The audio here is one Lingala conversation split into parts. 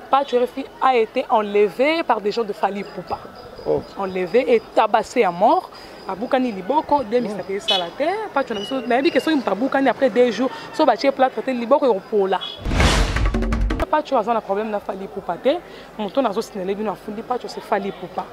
Pacho RFI a été enlevé par des gens de Fally Ipupa. Enlevé et tabassé à mort. À Boukani Liboko, des mistakés salaté. Pacho n'a dit que soit il Boukani après 2 jours, soit bâché plat traité Liboko et au pola. Pacho a un problème na Fally Ipupa. Mon ton a zossiné bien à fond. Pacho c'est Fally Ipupa.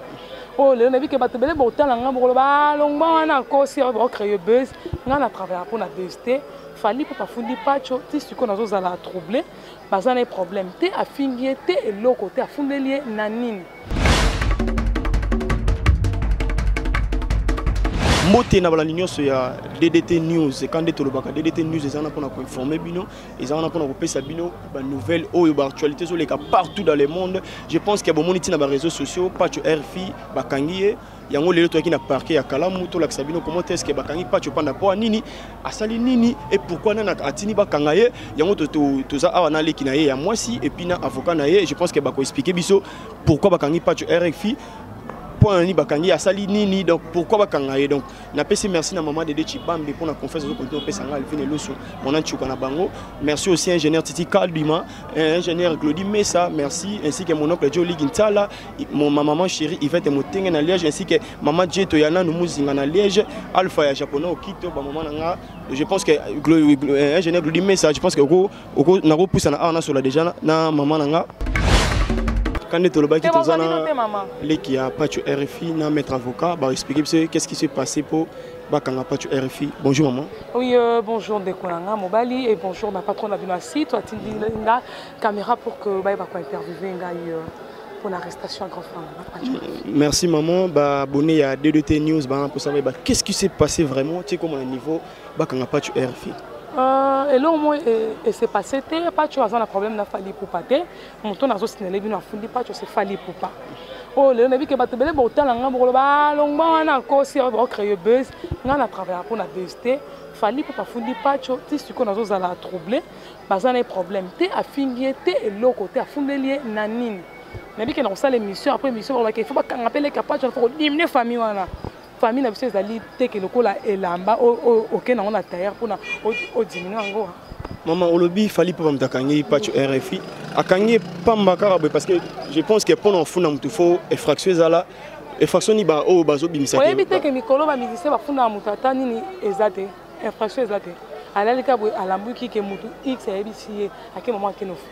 Oh, le nabi que battre belle botal en gambolo ba longba na ko si on créer buzz. On a travaillé pour la DST. Fally Ipupa fundi Pacho. Si tu connais aux ala troublé, bah un problème. T'es à finir t'es et l'autre côté à fonder lié nanine. Moté na bala nyonso ya DDT News et quand tolobaka DDT News ezana pona ko informer bino ezana pona ko pesa bino ba nouvelle oyo ba actualité sur les cas partout dans le monde. Je pense qu'il y a bon moniti na ba réseaux sociaux Pacho RFI bakangiye yango lelo to na parquet ya Kalamu to la sabino comment est-ce que bakangi Pacho panda po nini asali nini et pourquoi na atini bakangaye yango to za awana leki na ye ya mwasi et puis na avocat na ye je pense que bako expliquer biso pourquoi bakangi Pacho RFI ni bakangi asali nini donc pourquoi bakangaye donc na pesi merci na maman de Chibambe pour la confiance au continuer pesa nga Alvin Eloso mon anchuka na bango merci aussi ingénieur Titi Kaldima ingénieur Glody Messa merci ainsi que mon oncle Jolie Gintala mon maman chérie Yvette Motenge na Liège ainsi que maman Jeto Yana Numuzinga na Liège Alpha ya japonais au Kito ba maman nga je pense que ingénieur Glody Messa je pense que na ko poussa na ana sur la déjà na maman nga quand tu les qui a Pacho RFI, na maître avocat, bah expliquer qu'est-ce qui s'est passé pour Bakanga Pacho RFI. Bonjour maman. Oui, bonjour Dekolanga Mobali et bonjour ma patronne Abinassi. Toi tu dis la caméra pour que bah va interviewer pour l'arrestation à grand frère. Merci maman, bah abonné à DDT News bah pour savoir bah qu'est-ce qui s'est passé vraiment, tu sais comment au niveau Bakanga Pacho RFI. Et là, au moins, c'est passé, Pacho a un problème na Fally Ipupa. Mon ton a zossiné bien à fond. Pacho c'est Fally Ipupa. Oh, le nabi que battre belle botal en gambolo ba longba na ko si on créer buzz. On a travaillé pour la DST. Fally Ipupa fundi Pacho. Si tu connais aux ala troublé, bah un problème. T'es à finir t'es et l'autre côté à fonder lié nanine. Nabi que dans ça l'émission après l'émission on va qu'il faut pas qu'on appelle les capables, il faut diminuer famille wana. Famille na biso ezali teke lokola elamba oke na on a tailleur pour na o diminuer ngo. Maman olobi Fally Ipupa mtakangi Pacho RFI akangi pamba karabe parce que je pense que pendant funa mutu fo effraction ezala effraction ni ba o bazo bimisa ke. Oyebi teke mikolo ba musicien ba funa mutata nini ezate effraction ezate alalika bo alambuki ke mutu x ayebisi à quel moment ke no fu.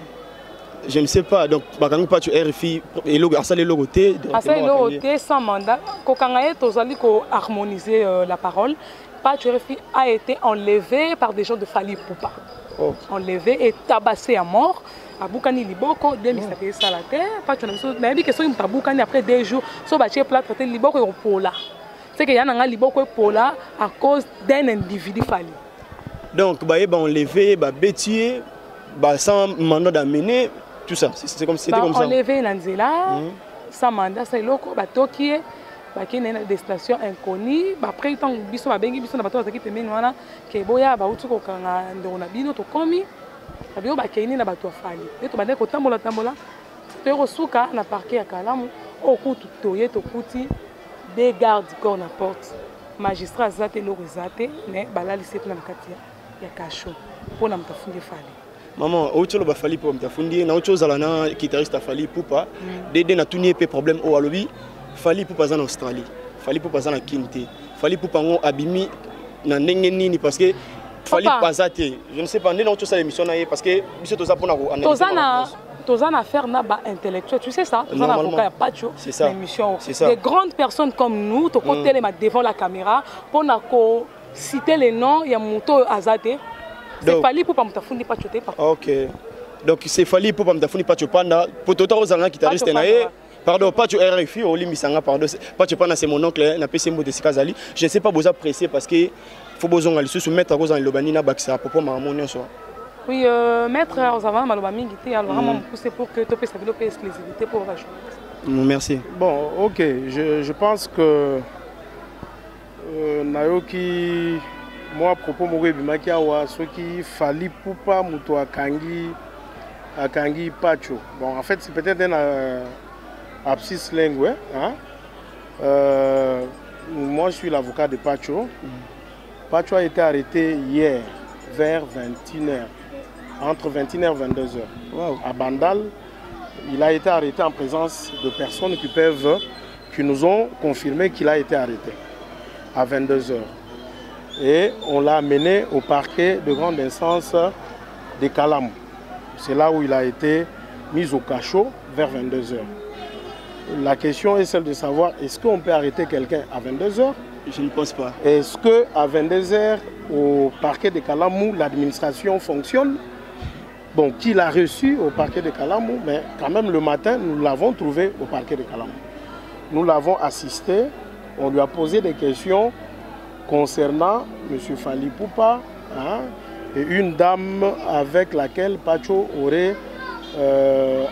Je ne sais pas, donc bakangi Pacho RFI et logo asale logo té asale logo té sans mandat ko kangaye tozali ko harmoniser la parole. Pacho RFI a été enlevé par des gens de Fally Ipupa. Enlevé et tabassé à mort à Boukani Liboko des mistakés salaté. Pacho n'a dit que soit il Boukani après 2 jours soit bâché plat traité Liboko et au pola. C'est que y a un Liboko et pola à cause d'un individu Fally. Donc bah enlevé bah bétier bah sans mandat d'amener tout ça, c'est comme c'était comme ça. Enlevé Nanzela, sans mandat, c'est loco, Toki, qui est une destination inconnue. Après, il y a des gens qui sont en train de se faire des gens qui sont en train de se faire des gens qui sont en train de se faire des gens qui sont en train de se faire des gens qui des gardes corps na porte. Magistrat zate lo rezate, mais balali c'est na kati ya kasho. Pour na mtafundi Fally. Maman, autre chose Fally pour mtafundi, na autre chose ala na guitariste Fally Ipupa, dede na tuni pe problème au alobi, Fally Ipupa en Australie, Fally Ipupa en Kinte, Fally Ipupa ngo abimi na ndenge nini parce que Fally Pazate, je ne sais pas ndé na autre chose l'émission na parce que biso toza pona ko analyser. Tozana affaire na ba intellectuel, tu sais ça, tozana avocat Pacho, l'émission. Des grandes personnes comme nous, to côté les devant la caméra pour na ko citer les noms, il y a Muto Azate. C'est Fally pour pas mtafundi Pacho te pas. OK. Donc c'est Fally pour pas mtafundi Pacho panda pour toto ozanga guitariste nae. Pardon, Pacho RFI au limisanga pardon. Pacho panda c'est mon oncle na PC Mbo de Sikazali. Je ne sais pas vous apprécier parce que faut besoin aller se mettre à cause en lobani na baksa pour pas m'harmonier so. Oui, maître, nous avons malobami guité alors vraiment pousser pour que tu puisses développer l'exclusivité pour la journée. Merci. Bon, OK, je pense que Nayoki moi propos mouré bimaki awa ce qui Fally Ipupa muto akangi Pacho. Bon, en fait, c'est peut-être un abscisse langue, hein. Moi, je suis l'avocat de Pacho. Pacho a été arrêté hier vers 21h. Entre 21h et 22h. Wow. À Bandal, il a été arrêté en présence de personnes qui nous ont confirmé qu'il a été arrêté à 22 h. Et on l'a amené au parquet de grande instance de Kalamou. C'est là où il a été mis au cachot vers 22 h. La question est celle de savoir, est-ce qu'on peut arrêter quelqu'un à 22 h? Je ne pense pas. Est-ce qu'à 22 h, au parquet de Kalamou, l'administration fonctionne? Bon, qui l'a reçu au parquet de Kalamou, mais quand même le matin, nous l'avons trouvé au parquet de Kalamou. Nous l'avons assisté, on lui a posé des questions concernant M. Fally Poupa, hein, et une dame avec laquelle Pacho aurait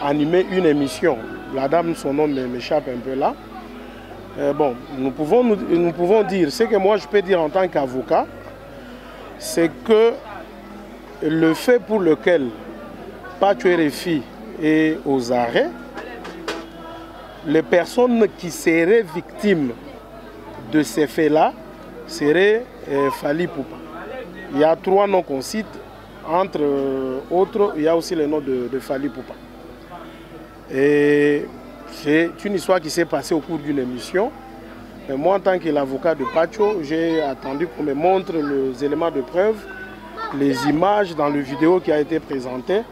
animé une émission. La dame, son nom m'échappe un peu là. Bon, nous pouvons dire, ce que moi je peux dire en tant qu'avocat, c'est que le fait pour lequel Pacho RFI est aux arrêts, les personnes qui seraient victimes de ces faits-là seraient Fally Poupa. Il y a 3 noms qu'on cite, entre autres, il y a aussi le nom de Fally Poupa. Et c'est une histoire qui s'est passée au cours d'une émission. Et moi, en tant que l'avocat de Pacho, j'ai attendu qu'on me montre les éléments de preuve, les images dans le vidéo qui a été présenté,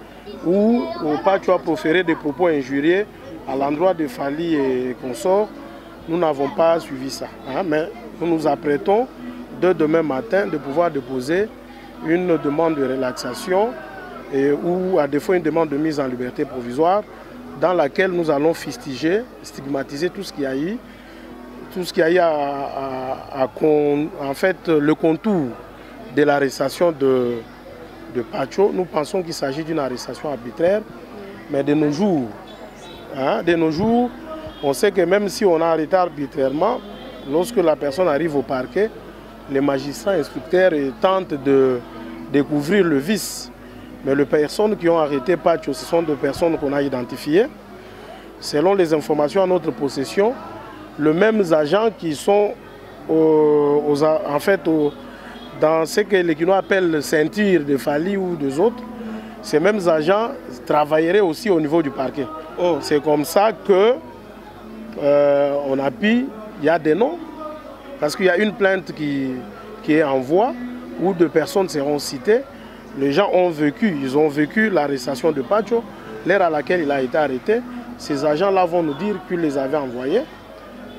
où Pacho a proféré des propos injurieux à l'endroit de Fally et consorts. Nous n'avons pas suivi ça, hein, mais nous nous apprêtons de demain matin de pouvoir déposer une demande de relaxation ou à défaut une demande de mise en liberté provisoire dans laquelle nous allons fustiger, stigmatiser tout ce qu'il y a eu, en fait, le contour de l'arrestation de Pacho. Nous pensons qu'il s'agit d'une arrestation arbitraire, mais de nos jours, on sait que même si on a arrêté arbitrairement, lorsque la personne arrive au parquet, les magistrats instructeurs tentent de découvrir le vice. Mais les personnes qui ont arrêté Pacho, ce sont des personnes qu'on a identifiées. Selon les informations à notre possession, les mêmes agents qui sont en fait dans ce que les Guinois appellent ceinture de Fally ou des autres, ces mêmes agents travailleraient aussi au niveau du parquet. Oh, c'est comme ça que on a pu, il y a des noms, parce qu'il y a une plainte qui est en voie, où 2 personnes seront citées. Les gens ont vécu l'arrestation de Pacho, l'heure à laquelle il a été arrêté. Ces agents-là vont nous dire qu'ils les avaient envoyés.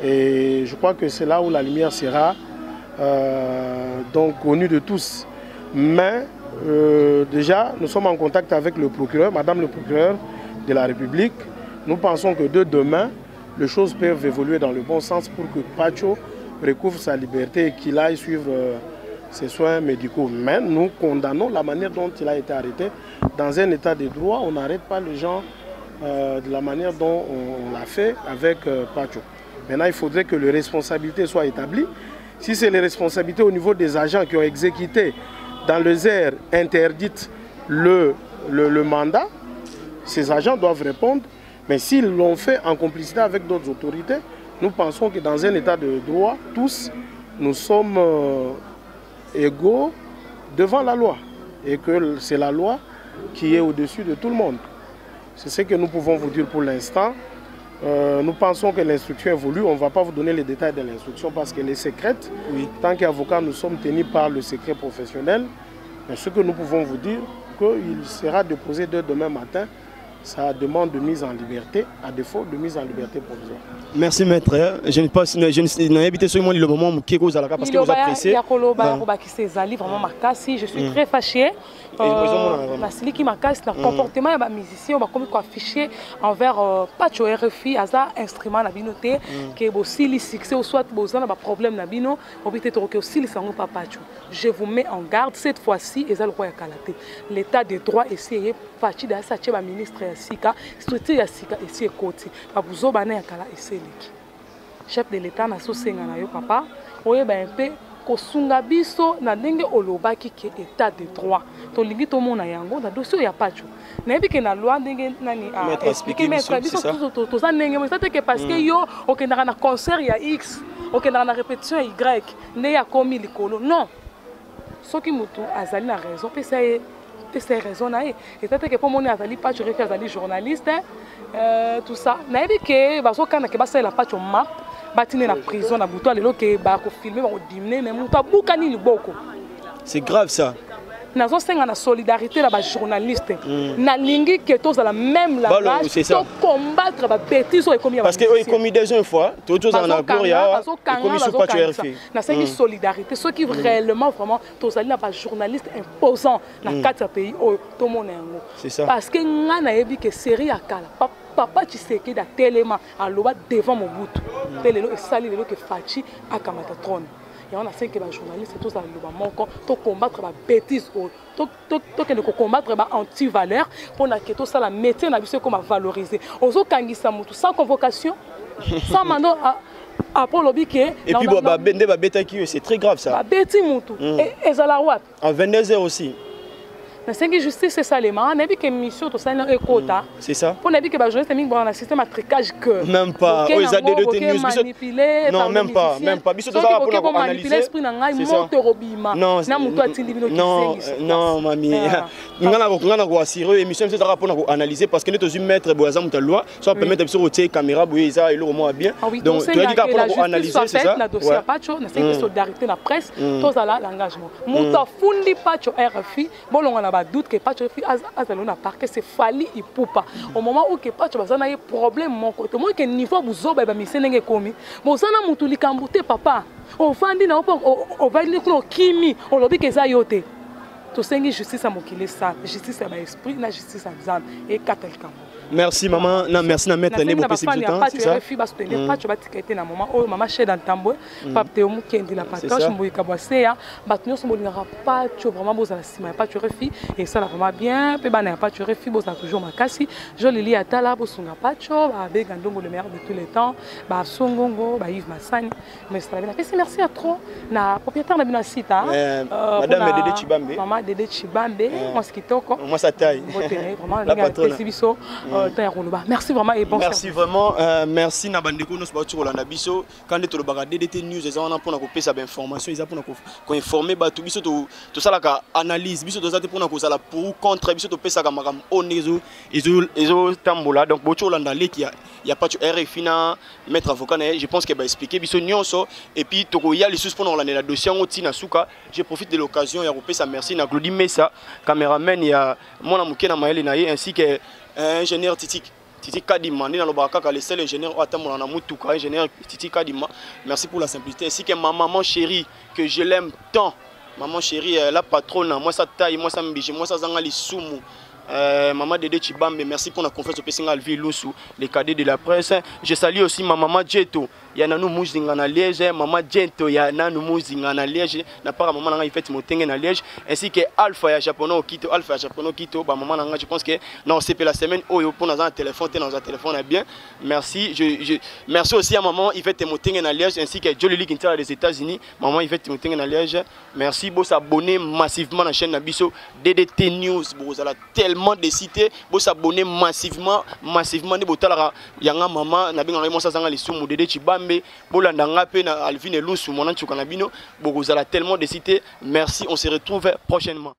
Et je crois que c'est là où la lumière sera donc connue de tous. Mais déjà, nous sommes en contact avec le procureur, Madame le procureur de la République. Nous pensons que de demain, les choses peuvent évoluer dans le bon sens pour que Pacho recouvre sa liberté et qu'il aille suivre ses soins médicaux. Mais nous condamnons la manière dont il a été arrêté. Dans un état de droit, on n'arrête pas les gens de la manière dont on l'a fait avec Pacho. Maintenant, il faudrait que les responsabilités soient établies. Si c'est les responsabilités au niveau des agents qui ont exécuté dans les aires interdites le mandat, ces agents doivent répondre. Mais s'ils l'ont fait en complicité avec d'autres autorités, nous pensons que dans un état de droit, tous, nous sommes égaux devant la loi. Et que c'est la loi qui est au-dessus de tout le monde. C'est ce que nous pouvons vous dire pour l'instant. Nous pensons que l'instruction évolue. On ne va pas vous donner les détails de l'instruction parce qu'elle est secrète. Oui. Tant qu'avocat, nous sommes tenus par le secret professionnel. Mais ce que nous pouvons vous dire, qu'il sera déposé dès demain matin sa demande de mise en liberté, à défaut de mise en liberté provisoire. Merci maître. Je n'ai habité seulement le moment où Kiko Zalaka parce que vous appréciez. Je suis très fâché. Le comportement de musicien est affiché envers Pacho RFI, Aza instrument na binoté que aussi les succès ou soit besoin d'un problème na bino, peut-être que aussi les sangs pas Pacho. Je vous mets en garde cette fois-ci et ça le roi Kalaté. L'état de droit essayé parti de ça chez ministre Sika, structure ya Sika ici et côté. Babuzo bana ya kala iseleki. Chef de l'état na so senga na yo papa, oye ba un peu kosunga biso na ndenge olobaki ke état de droit. To lingi to mona yango na dossier ya Pacho. Na yebi ke na loi ndenge nani a expliquer maître biso to za ndenge mo c'est que parce que yo okendaka na concert ya X, okendaka na répétition ya Y, ne ya komi likolo. Non. Soki mutu azali na raison pe ça apporter ses raisons. Et c'est-à-dire que pour moi, Azali Patch, je suis journaliste, tout ça. Naïbi que, parce que quand on a la Patch au map, batine la prison, na bouton, les gens qui ont filmé, ont diminué, mais on a beaucoup de beaucoup. C'est grave ça. Nous avons la solidarité de journalistes. Nous avons que tous la même langage pour combattre les bêtises. Parce que comme des une fois, tout le monde a couru, il y a une solidarité. Ceux qui réellement, vraiment, tous les journalistes imposants dans les 4 pays, tout le monde est. C'est ça. Parce que nous avons que série à Kala. Papa Tshisekedi da tellement à l'oba devant mon bout. Tellement et sali le que Fachi a kamata trône. Et on a cinq journalistes tous à l'oba manquant to combattre la bêtise to que combattre ba anti-valeur pour que tout ça la métier na biso comme valoriser. Ozo kangisa mutu sans convocation, sans mandat après lobby que et puis bah bende ba beta qui c'est très grave ça. Ba beti mutu et za la wat. En 22h aussi. La justice, c'est ça les mains. On a vu que mission tout ça est quota. C'est ça. On a vu que les journalistes ont un système à tricage que. Même pas. Ils ont manipulé. Non, même pas. Même pas. Biso tout ça pour analyser. Non, non, mamie. Nous allons assurer émission c'est ça pour analyser parce que nous devons mettre boisson de loi, soit permettre de retirer caméra boisa et le moins bien. Donc tu as dit pour analyser c'est ça. La dossier Pacho, na c'est solidarité na presse, tout ça là l'engagement. Muta fundi Pacho RFI, bon on a doute que Pacho RFI azalona parquet c'est Fally Ipupa. Au moment où que Pacho bazana y problème mon côté, moi que niveau buzoba ba misenenge komi, bozana mutu likambute papa. On fandi na on va dire que kimi, on lobi que ça yote. Tout ça justice à mokile ça, justice à esprit, na justice à zan et katelka. Merci maman, non merci na mettre les beaux possibilités c'est ça. Fille parce que les pas tu vas tiqueter na maman oh maman chez dans tambo pape te mu kendi la patoche mboyi kabwase ya batnyo so bolingaka pas tu vraiment boza la sima pas tu refi et ça la vraiment bien pe bana pas tu refi boza toujours makasi joli atala bosunga pacho ba bega ndongo le meilleur de tous les temps ba songongo ba Yves Massani mais ça bien merci à trop na propriétaire na bino site madame Dédé Chibambe maman Dédé Chibambe moi ce qui toko moi ça taille vraiment la patronne merci vraiment et bon merci vraiment merci na bandeko nos ba tshikola biso quand to lobaka DDT news eza wana pona ko pesa ba information eza pona ko informer bato biso to sala ka analyse biso to za te pona ko sala pour contre biso to pesa ka makam onezo ezo tambola donc bo tshikola leki ya pas RFI na maître avocat je pense que ba expliquer biso nyonso et puis to ko ya les sous pona la dossier ngoti na suka je profite de l'occasion ya ko pesa merci na Claudie Messa cameraman ya mona mukena maele na ye ainsi que ingénieur Titi Kadima, le seul ingénieur ingénieur Titi Kadima. Merci pour la simplicité. Ainsi que ma maman chérie, que je l'aime tant. Maman chérie, la patronne, moi ça taille, moi ça m'bige, moi ça zangali soumou. Maman Dédé Chibambe, merci pour la confiance au Pessingal Viloussou, les cadets de la presse. Je salue aussi ma maman Djeto. Il y a nous mouzinga na Liège, maman Djeto, il y a nous mouzinga na Liège, n'a pas maman nanga fait motenge na Liège, ainsi que Alpha ya japonais au Quito, Alpha ya japonais au Quito, bah maman nanga je pense que non c'est pour la semaine oh pour dans un téléphone, dans un téléphone est bien. Merci, merci aussi à maman il fait motenge na Liège ainsi que Jolie League Inter des États-Unis, maman il fait motenge na Liège. Merci vous abonner massivement à la chaîne Nabiso DDT News, vous allez tellement de cités, vous abonner massivement de botalara yanga maman na binga moi ça zanga les sous Dédé Chibambe bolanda ngape na Alvin Elusu mon antuka na bino bokozala tellement de cités. Merci, on se retrouve prochainement.